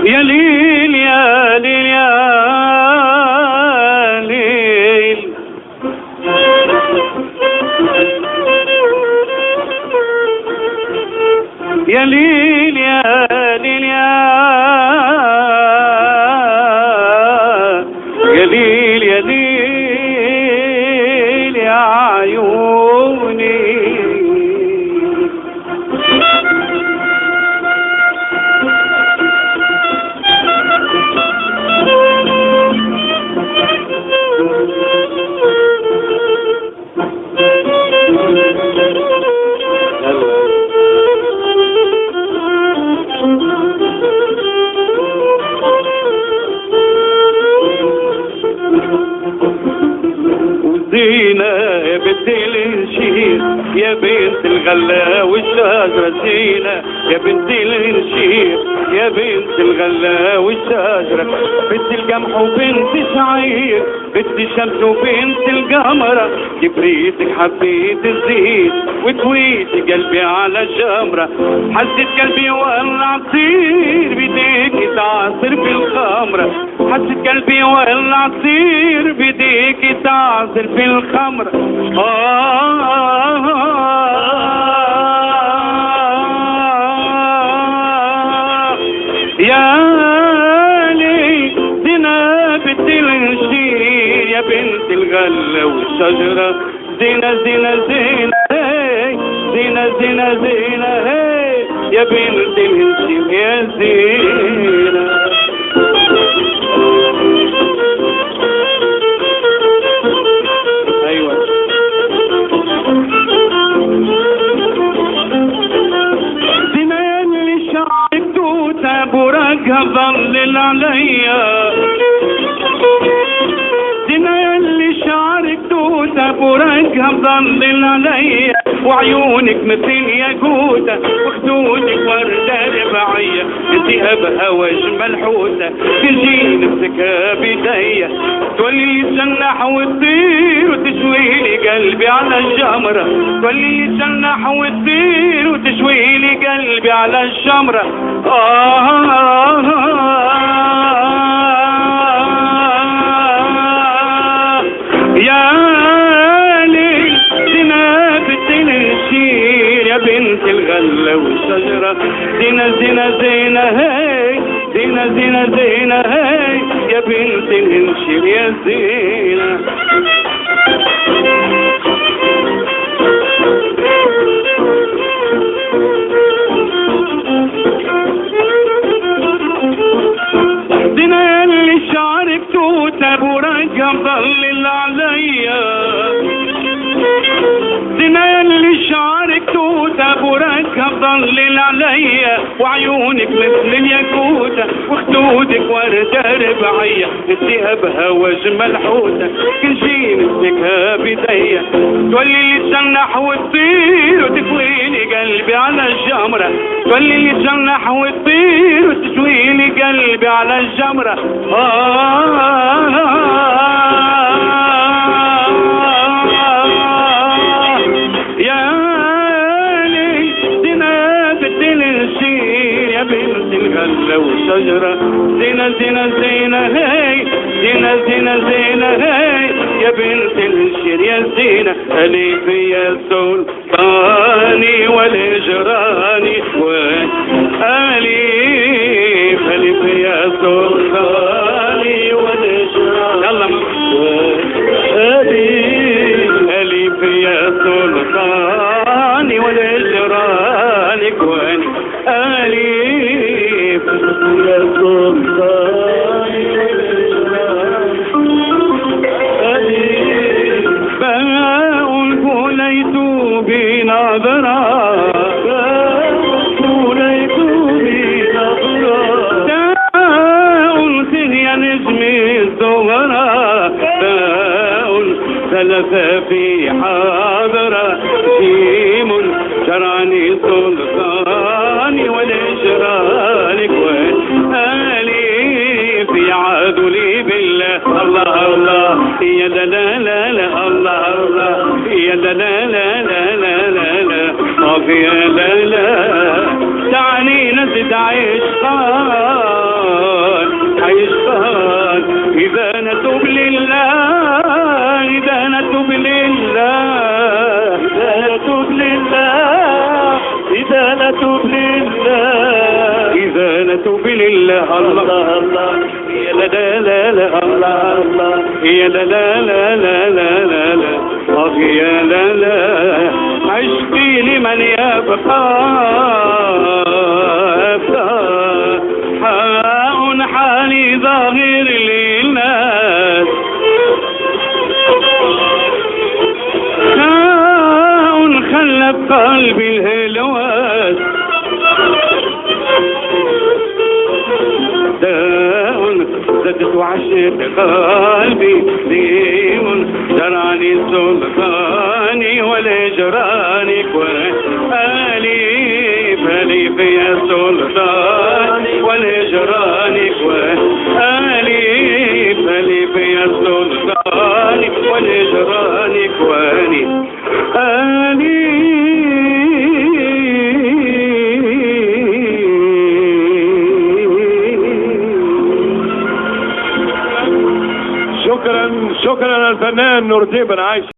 يا ليل يا ليل يا ليل يا ليل يا ليل يا ليل يا ليل يا عيوني وزينة يا بنت الانشير يا بنت الغلا والشجرة زينة يا بنت الانشير يا بنت الغلا والشجرة بنت القمح وبنت شعير بنت الشمس وبنت القمرة كبريتك حبيت الزيت وكويت قلبي على الجمرة حسيت قلبي ولع طير بيديك تعصر في الخمرة حسيت قلبي ولع طير بيديك تعصر في الخمرة يا لي زينة بنت الانشير يا بنت الغلة والشجرة زينة زينة زينة زينة زينة زينة يا بنت الانشير يا زينة ايوه زينة اللي شعرك توتة براقها ظلل عليا زينة اللي شعرك توتة براقها مظلل عليا وعيونك مثل ياقوتة وخدودك وردة رباعية انتيها بهوى اجمل حوتة تجي نفسكها بداية تولي تجنح وتطير وتشويلي قلبي على الجمرة تولي تجنح وتطير وتشويلي قلبي على الجمرة يا ليل زينة بنت الانشير يا بنت الغلة والشجرة زينة زينة زينة هي زينة زينة زينة هي يا بنت الانشير يا زينة زينة اللي شعرك توتة براقها مظلل عليا زينة اللي شعرك توتة براقها مظلل عليا وعيونك مثل الياقوتة وخدودك وردة رباعية انتيها بهوى اجمل حوتة كل شي نمسكها بداية تولي تجنح وتطير وتكويلي قلبي على الجمرة تولي تجنح وتطير وتشويلي قلبي على الجمرة يا لي زينة بنت الانشير يا بنت الغلة والشجرة زينة زينة زينة هي زينة زينة زينة هي يا بنت الانشير يا زينة أليف يا سلطاني والهجراني أليف أليف يا سلطاني والهجراني أليف أليف يا سلطاني والهجراني كواني أليف يا سلطاني أليف باء فليت بنظرة فليت بنظرة داء يا نجمي الصغرى سلف في حاضرة جيم شرعني سلطاني والإشرانك وآلي في عدلي بالله. الله الله يا لا لا لا لا الله الله يا لا لا لا لا لا لا لا يا لا لا دعني نزد عشقان عشقان إذا نتوب لله إذا نتوب لله إذا نتوب لله إذا نتوب لله إذا نتوب لله. الله الله يا لا لا لا لا الله الله يا لا لا لا لا لا لا لا يا لا لا عشقي لمن يبقى حاء حالي ظاهر للناس حاء خلف قلبي الهلوات داء زدت عشق قلبي ديون جراني سلطاني ولجرانك وآلي فلي في سلطاني ولجرانك وآلي فلي في سلطاني ولجرانك وآلي آلي. شكرا الفنان نور الدين بن عايش.